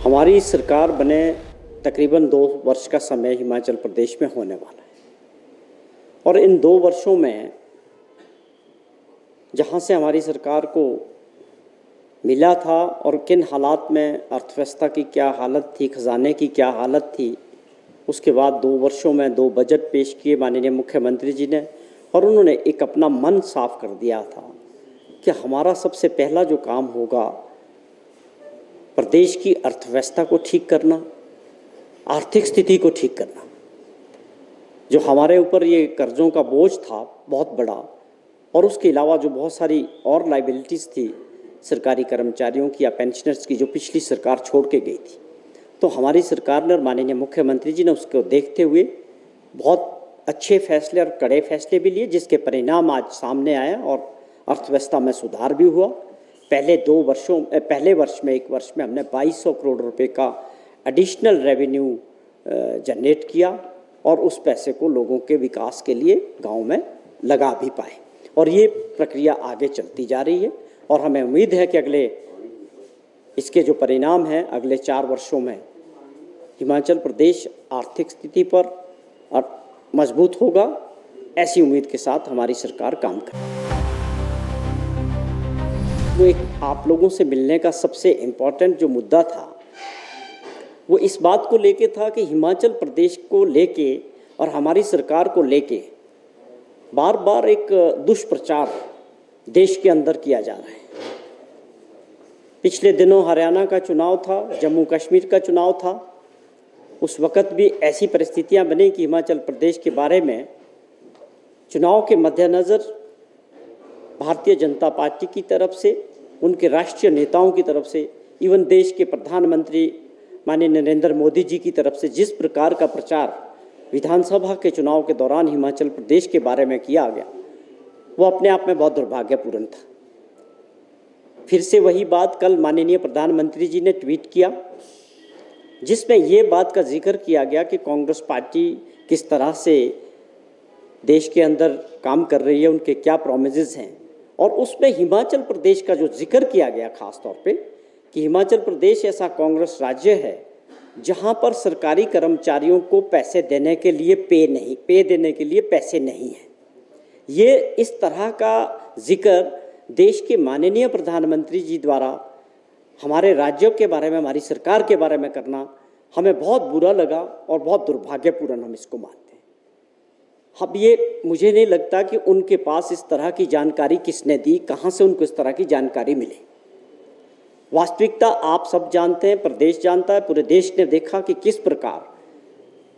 हमारी सरकार बने तकरीबन 2 वर्ष का समय हिमाचल प्रदेश में होने वाला है और इन 2 वर्षों में जहाँ से हमारी सरकार को मिला था और किन हालात में अर्थव्यवस्था की क्या हालत थी, खजाने की क्या हालत थी, उसके बाद 2 वर्षों में 2 बजट पेश किए माननीय मुख्यमंत्री जी ने और उन्होंने एक अपना मन साफ कर दिया था कि हमारा सबसे पहला जो काम होगा प्रदेश की अर्थव्यवस्था को ठीक करना, आर्थिक स्थिति को ठीक करना। जो हमारे ऊपर ये कर्जों का बोझ था बहुत बड़ा और उसके अलावा जो बहुत सारी और लाइबिलिटीज़ थी सरकारी कर्मचारियों की या पेंशनर्स की जो पिछली सरकार छोड़ के गई थी, तो हमारी सरकार ने और माननीय मुख्यमंत्री जी ने उसको देखते हुए बहुत अच्छे फैसले और कड़े फैसले भी लिए, जिसके परिणाम आज सामने आए और अर्थव्यवस्था में सुधार भी हुआ। पहले वर्ष में 1 वर्ष में हमने 2200 करोड़ रुपए का एडिशनल रेवेन्यू जनरेट किया और उस पैसे को लोगों के विकास के लिए गांव में लगा भी पाए और ये प्रक्रिया आगे चलती जा रही है और हमें उम्मीद है कि इसके जो परिणाम हैं अगले 4 वर्षों में हिमाचल प्रदेश आर्थिक स्थिति पर मजबूत होगा। ऐसी उम्मीद के साथ हमारी सरकार काम करेगी। वो एक आप लोगों से मिलने का सबसे इम्पोर्टेंट जो मुद्दा था वो इस बात को लेके था कि हिमाचल प्रदेश को लेके और हमारी सरकार को लेके बार बार एक दुष्प्रचार देश के अंदर किया जा रहा है। पिछले दिनों हरियाणा का चुनाव था, जम्मू कश्मीर का चुनाव था, उस वक़्त भी ऐसी परिस्थितियां बनी कि हिमाचल प्रदेश के बारे में चुनाव के मद्देनज़र भारतीय जनता पार्टी की तरफ से, उनके राष्ट्रीय नेताओं की तरफ से, इवन देश के प्रधानमंत्री माननीय नरेंद्र मोदी जी की तरफ से जिस प्रकार का प्रचार विधानसभा के चुनाव के दौरान हिमाचल प्रदेश के बारे में किया गया वो अपने आप में बहुत दुर्भाग्यपूर्ण था। फिर से वही बात कल माननीय प्रधानमंत्री जी ने ट्वीट किया जिसमें ये बात का जिक्र किया गया कि कांग्रेस पार्टी किस तरह से देश के अंदर काम कर रही है, उनके क्या प्रोमिसेस हैं और उसमें हिमाचल प्रदेश का जो जिक्र किया गया खास तौर पे कि हिमाचल प्रदेश ऐसा कांग्रेस राज्य है जहां पर सरकारी कर्मचारियों को पैसे देने के लिए पे देने के लिए पैसे नहीं हैं। ये इस तरह का जिक्र देश के माननीय प्रधानमंत्री जी द्वारा हमारे राज्यों के बारे में, हमारी सरकार के बारे में करना हमें बहुत बुरा लगा और बहुत दुर्भाग्यपूर्ण हम इसको मानते हैं। अब ये मुझे नहीं लगता कि उनके पास इस तरह की जानकारी किसने दी, कहाँ से उनको इस तरह की जानकारी मिली। वास्तविकता आप सब जानते हैं, प्रदेश जानता है, पूरे देश ने देखा कि किस प्रकार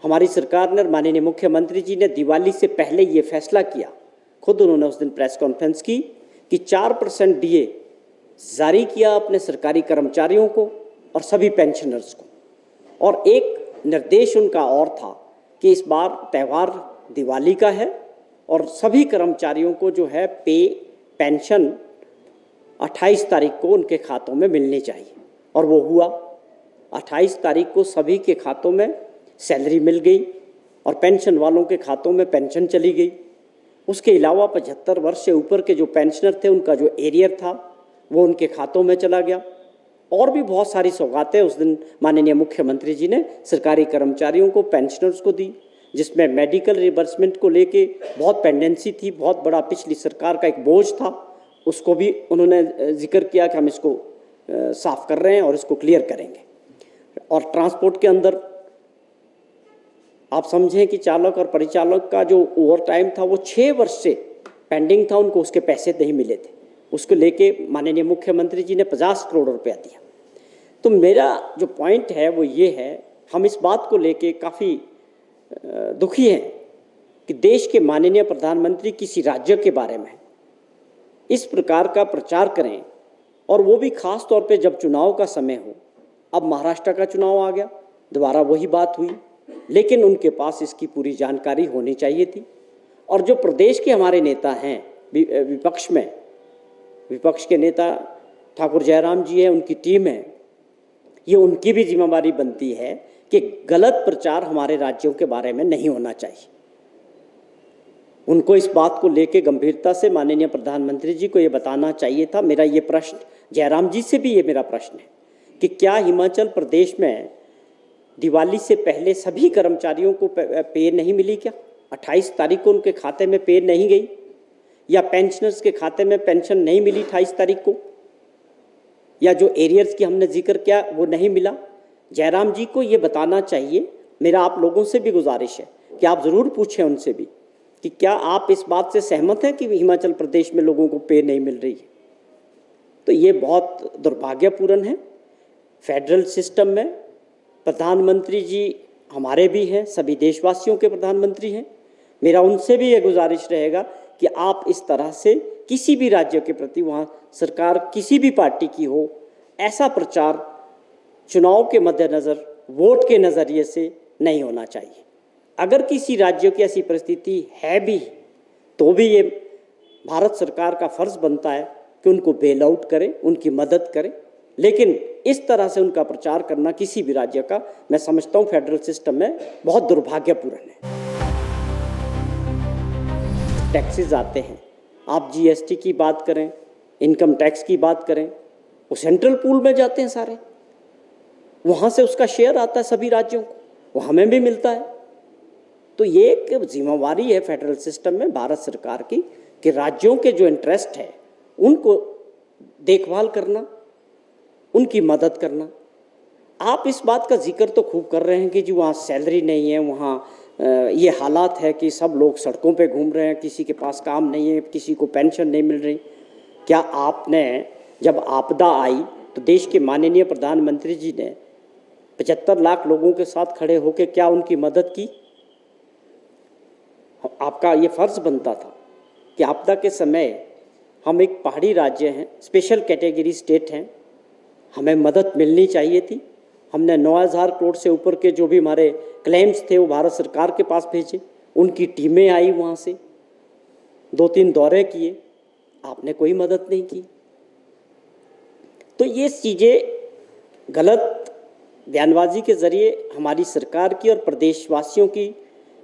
हमारी सरकार ने और माननीय मुख्यमंत्री जी ने दिवाली से पहले ये फैसला किया, खुद उन्होंने उस दिन प्रेस कॉन्फ्रेंस की कि 4% डीए जारी किया अपने सरकारी कर्मचारियों को और सभी पेंशनर्स को। और एक निर्देश उनका और था कि इस बार त्यौहार दिवाली का है और सभी कर्मचारियों को जो है पेंशन 28 तारीख को उनके खातों में मिलनी चाहिए और वो हुआ। 28 तारीख को सभी के खातों में सैलरी मिल गई और पेंशन वालों के खातों में पेंशन चली गई। उसके अलावा 75 वर्ष से ऊपर के जो पेंशनर थे उनका जो एरियर था वो उनके खातों में चला गया और भी बहुत सारी सौगातें उस दिन माननीय मुख्यमंत्री जी ने सरकारी कर्मचारियों को, पेंशनर्स को दी, जिसमें मेडिकल रिबर्समेंट को लेके बहुत पेंडेंसी थी, बहुत बड़ा पिछली सरकार का एक बोझ था, उसको भी उन्होंने जिक्र किया कि हम इसको साफ कर रहे हैं और इसको क्लियर करेंगे। और ट्रांसपोर्ट के अंदर आप समझें कि चालक और परिचालक का जो ओवर टाइम था वो 6 वर्ष से पेंडिंग था, उनको उसके पैसे नहीं मिले थे, उसको लेके माननीय मुख्यमंत्री जी ने 50 करोड़ रुपया दिया। तो मेरा जो पॉइंट है वो ये है, हम इस बात को लेके काफ़ी दुखी हैं कि देश के माननीय प्रधानमंत्री किसी राज्य के बारे में इस प्रकार का प्रचार करें और वो भी खास तौर पे जब चुनाव का समय हो। अब महाराष्ट्र का चुनाव आ गया, दोबारा वही बात हुई, लेकिन उनके पास इसकी पूरी जानकारी होनी चाहिए थी। और जो प्रदेश के हमारे नेता हैं विपक्ष में, विपक्ष के नेता ठाकुर जयराम जी हैं, उनकी टीम है, ये उनकी भी जिम्मेदारी बनती है कि गलत प्रचार हमारे राज्यों के बारे में नहीं होना चाहिए। उनको इस बात को लेकर गंभीरता से माननीय प्रधानमंत्री जी को ये बताना चाहिए था। मेरा ये प्रश्न जयराम जी से भी ये मेरा प्रश्न है कि क्या हिमाचल प्रदेश में दिवाली से पहले सभी कर्मचारियों को पे नहीं मिली क्या? 28 तारीख को उनके खाते में पे नहीं गई, या पेंशनर्स के खाते में पेंशन नहीं मिली 28 तारीख को, या जो एरियर्स की हमने जिक्र किया वो नहीं मिला? जयराम जी को ये बताना चाहिए। मेरा आप लोगों से भी गुजारिश है कि आप ज़रूर पूछें उनसे भी कि क्या आप इस बात से सहमत हैं कि हिमाचल प्रदेश में लोगों को पे नहीं मिल रही है? तो ये बहुत दुर्भाग्यपूर्ण है। फेडरल सिस्टम में प्रधानमंत्री जी हमारे भी हैं, सभी देशवासियों के प्रधानमंत्री हैं। मेरा उनसे भी ये गुजारिश रहेगा कि आप इस तरह से किसी भी राज्य के प्रति, वहाँ सरकार किसी भी पार्टी की हो, ऐसा प्रचार चुनाव के मद्देनज़र वोट के नज़रिए से नहीं होना चाहिए। अगर किसी राज्य की ऐसी परिस्थिति है भी तो भी ये भारत सरकार का फर्ज बनता है कि उनको बेल आउट करे, उनकी मदद करे। लेकिन इस तरह से उनका प्रचार करना किसी भी राज्य का, मैं समझता हूँ फेडरल सिस्टम में बहुत दुर्भाग्यपूर्ण है। टैक्सेस आते हैं, आप जीएसटी की बात करें, इनकम टैक्स की बात करें, वो सेंट्रल पूल में जाते हैं सारे, वहाँ से उसका शेयर आता है सभी राज्यों को, वो हमें भी मिलता है। तो ये एक जिम्मेवारी है फेडरल सिस्टम में भारत सरकार की कि राज्यों के जो इंटरेस्ट है उनको देखभाल करना, उनकी मदद करना। आप इस बात का जिक्र तो खूब कर रहे हैं कि जी वहाँ सैलरी नहीं है, वहाँ ये हालात है कि सब लोग सड़कों पे घूम रहे हैं, किसी के पास काम नहीं है, किसी को पेंशन नहीं मिल रही। क्या आपने जब आपदा आई तो देश के माननीय प्रधानमंत्री जी ने 75 लाख लोगों के साथ खड़े होकर क्या उनकी मदद की? आपका ये फर्ज बनता था कि आपदा के समय हम एक पहाड़ी राज्य हैं, स्पेशल कैटेगरी स्टेट हैं, हमें मदद मिलनी चाहिए थी। हमने 9,000 करोड़ से ऊपर के जो भी हमारे क्लेम्स थे वो भारत सरकार के पास भेजे, उनकी टीमें आई, वहाँ से 2-3 दौरे किए, आपने कोई मदद नहीं की। तो ये चीज़ें गलत बयानबाजी के ज़रिए हमारी सरकार की और प्रदेशवासियों की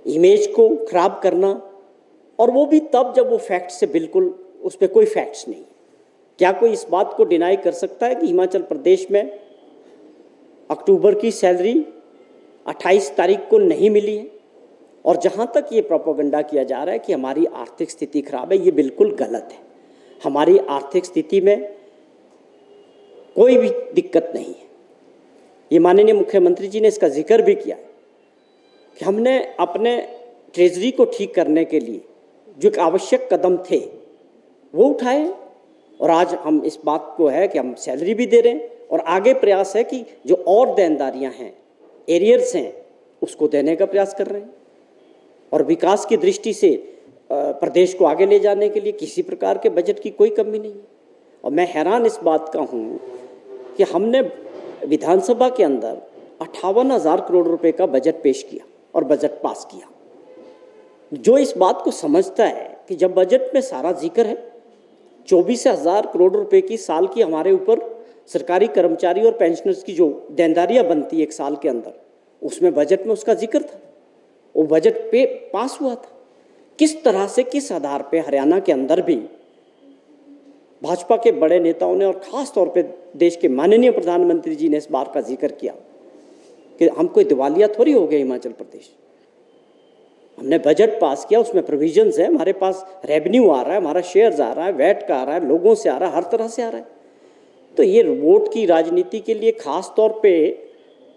इमेज को ख़राब करना, और वो भी तब जब वो फैक्ट से बिल्कुल उस पर कोई फैक्ट्स नहीं। क्या कोई इस बात को डिनाई कर सकता है कि हिमाचल प्रदेश में अक्टूबर की सैलरी 28 तारीख को नहीं मिली है? और जहाँ तक ये प्रोपेगेंडा किया जा रहा है कि हमारी आर्थिक स्थिति खराब है, ये बिल्कुल गलत है। हमारी आर्थिक स्थिति में कोई भी दिक्कत नहीं है। ये माननीय मुख्यमंत्री जी ने इसका जिक्र भी किया है कि हमने अपने ट्रेजरी को ठीक करने के लिए जो एक आवश्यक कदम थे वो उठाए, और आज हम इस बात को है कि हम सैलरी भी दे रहे हैं, और आगे प्रयास है कि जो और देनदारियां हैं, एरियर्स हैं, उसको देने का प्रयास कर रहे हैं। और विकास की दृष्टि से प्रदेश को आगे ले जाने के लिए किसी प्रकार के बजट की कोई कमी नहीं है। और मैं हैरान इस बात का हूँ कि हमने विधानसभा के अंदर 58,000 करोड़ रुपए का बजट पेश किया और बजट पास किया। जो इस बात को समझता है कि जब बजट में सारा जिक्र है 24,000 करोड़ रुपए की साल की हमारे ऊपर सरकारी कर्मचारी और पेंशनर्स की जो देनदारियां बनती है एक साल के अंदर, उसमें बजट में उसका जिक्र था, वो बजट पे पास हुआ था। किस तरह से, किस आधार पे हरियाणा के अंदर भी भाजपा के बड़े नेताओं ने और ख़ास तौर पे देश के माननीय प्रधानमंत्री जी ने इस बात का जिक्र किया कि हम कोई दिवालिया थोड़ी हो गए हिमाचल प्रदेश। हमने बजट पास किया, उसमें प्रोविजंस है, हमारे पास रेवेन्यू आ रहा है, हमारा शेयर्स आ रहा है, वैट का आ रहा है, लोगों से आ रहा है, हर तरह से आ रहा है। तो ये वोट की राजनीति के लिए ख़ास तौर पे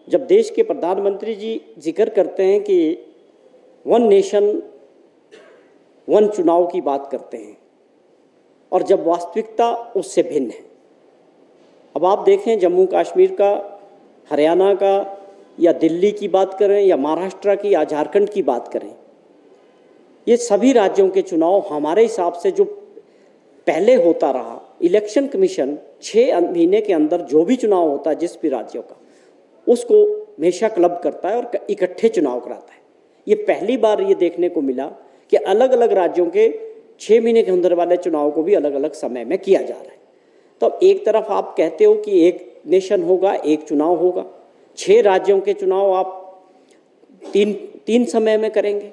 जब देश के प्रधानमंत्री जी जिक्र करते हैं कि 1 नेशन 1 चुनाव की बात करते हैं, और जब वास्तविकता उससे भिन्न है। अब आप देखें जम्मू कश्मीर का, हरियाणा का, या दिल्ली की बात करें, या महाराष्ट्र की, या झारखंड की बात करें, ये सभी राज्यों के चुनाव हमारे हिसाब से जो पहले होता रहा, इलेक्शन कमीशन 6 महीने के अंदर जो भी चुनाव होता है जिस भी राज्यों का, उसको हमेशा क्लब करता है और इकट्ठे चुनाव कराता है। ये पहली बार ये देखने को मिला कि अलग अलग राज्यों के 6 महीने के अंदर वाले चुनाव को भी अलग अलग समय में किया जा रहा है। तो एक तरफ आप कहते हो कि एक नेशन होगा, एक चुनाव होगा, 6 राज्यों के चुनाव आप तीन समय में करेंगे।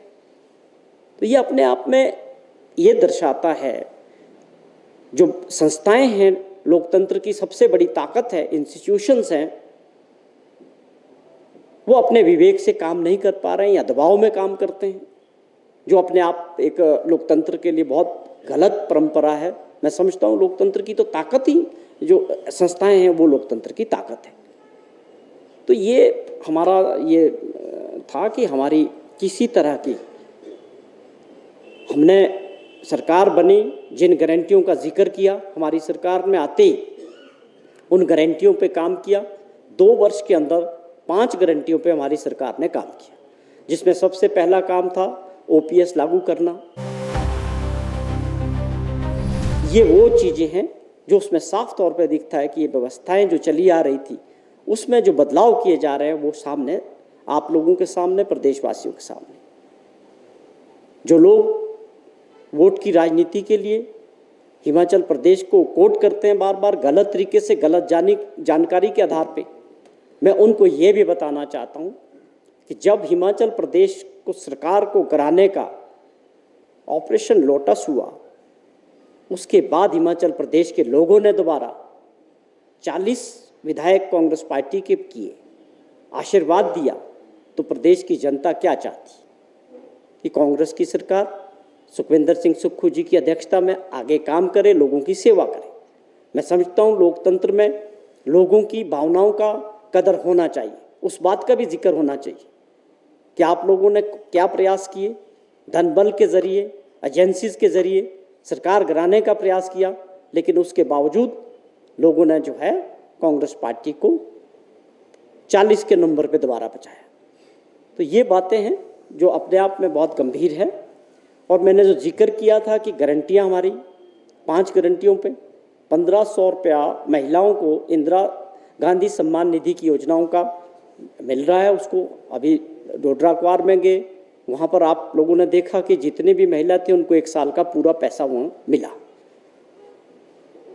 तो ये अपने आप में ये दर्शाता है, जो संस्थाएं हैं लोकतंत्र की सबसे बड़ी ताकत है, इंस्टीट्यूशंस हैं, वो अपने विवेक से काम नहीं कर पा रहे हैं या दबाव में काम करते हैं, जो अपने आप एक लोकतंत्र के लिए बहुत गलत परंपरा है। मैं समझता हूँ लोकतंत्र की तो ताकत ही, जो संस्थाएं हैं वो लोकतंत्र की ताकत है। तो ये हमारा ये था कि हमारी किसी तरह की, हमने सरकार बनी, जिन गारंटियों का जिक्र किया, हमारी सरकार में आते ही उन गारंटियों पे काम किया। 2 वर्ष के अंदर 5 गारंटियों पे हमारी सरकार ने काम किया, जिसमें सबसे पहला काम था ओपीएस लागू करना। ये वो चीज़ें हैं जो उसमें साफ तौर पे दिखता है कि ये व्यवस्थाएं जो चली आ रही थी उसमें जो बदलाव किए जा रहे हैं वो सामने, आप लोगों के सामने, प्रदेशवासियों के सामने। जो लोग वोट की राजनीति के लिए हिमाचल प्रदेश को कोट करते हैं बार बार गलत तरीके से, गलत जानकारी के आधार पे, मैं उनको ये भी बताना चाहता हूँ कि जब हिमाचल प्रदेश को सरकार को कराने का ऑपरेशन लोटस हुआ, उसके बाद हिमाचल प्रदेश के लोगों ने दोबारा 40 विधायक कांग्रेस पार्टी के किए, आशीर्वाद दिया, तो प्रदेश की जनता क्या चाहती कि कांग्रेस की सरकार सुखविंदर सिंह सुक्खू जी की अध्यक्षता में आगे काम करे, लोगों की सेवा करे। मैं समझता हूँ लोकतंत्र में लोगों की भावनाओं का कदर होना चाहिए, उस बात का भी जिक्र होना चाहिए कि आप लोगों ने क्या प्रयास किए, धन बल के जरिए, एजेंसीज के जरिए सरकार गिराने का प्रयास किया, लेकिन उसके बावजूद लोगों ने जो है कांग्रेस पार्टी को 40 के नंबर पे दोबारा बचाया। तो ये बातें हैं जो अपने आप में बहुत गंभीर है। और मैंने जो जिक्र किया था कि गारंटियाँ हमारी 5 गारंटियों पे 1500 रुपया महिलाओं को इंदिरा गांधी सम्मान निधि की योजनाओं का मिल रहा है। उसको अभी डोडरा क्वार में गए, वहाँ पर आप लोगों ने देखा कि जितने भी महिला थे उनको 1 साल का पूरा पैसा वहाँ मिला।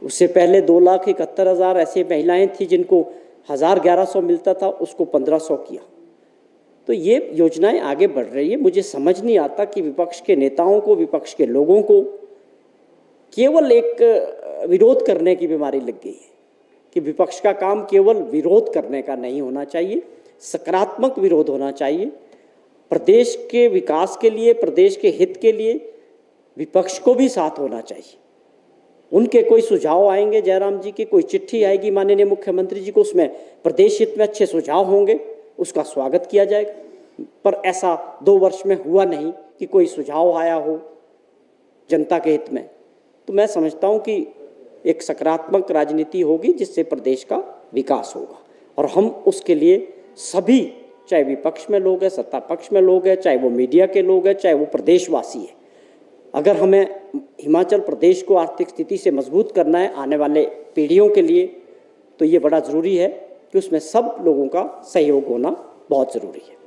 उससे पहले 2,71,000 ऐसे महिलाएं थी जिनको 1,1100 मिलता था, उसको 1500 किया। तो ये योजनाएं आगे बढ़ रही है। मुझे समझ नहीं आता कि विपक्ष के नेताओं को, विपक्ष के लोगों को केवल एक विरोध करने की बीमारी लग गई है कि विपक्ष का काम केवल विरोध करने का नहीं होना चाहिए, सकारात्मक विरोध होना चाहिए। प्रदेश के विकास के लिए, प्रदेश के हित के लिए विपक्ष को भी साथ होना चाहिए। उनके कोई सुझाव आएंगे, जयराम जी की कोई चिट्ठी आएगी माननीय मुख्यमंत्री जी को, उसमें प्रदेश हित में अच्छे सुझाव होंगे, उसका स्वागत किया जाएगा। पर ऐसा 2 वर्ष में हुआ नहीं कि कोई सुझाव आया हो जनता के हित में। तो मैं समझता हूँ कि एक सकारात्मक राजनीति होगी जिससे प्रदेश का विकास होगा, और हम उसके लिए सभी, चाहे विपक्ष में लोग हैं, सत्ता पक्ष में लोग हैं, चाहे वो मीडिया के लोग हैं, चाहे वो प्रदेशवासी है, अगर हमें हिमाचल प्रदेश को आर्थिक स्थिति से मजबूत करना है आने वाले पीढ़ियों के लिए, तो ये बड़ा ज़रूरी है कि उसमें सब लोगों का सहयोग होना बहुत ज़रूरी है।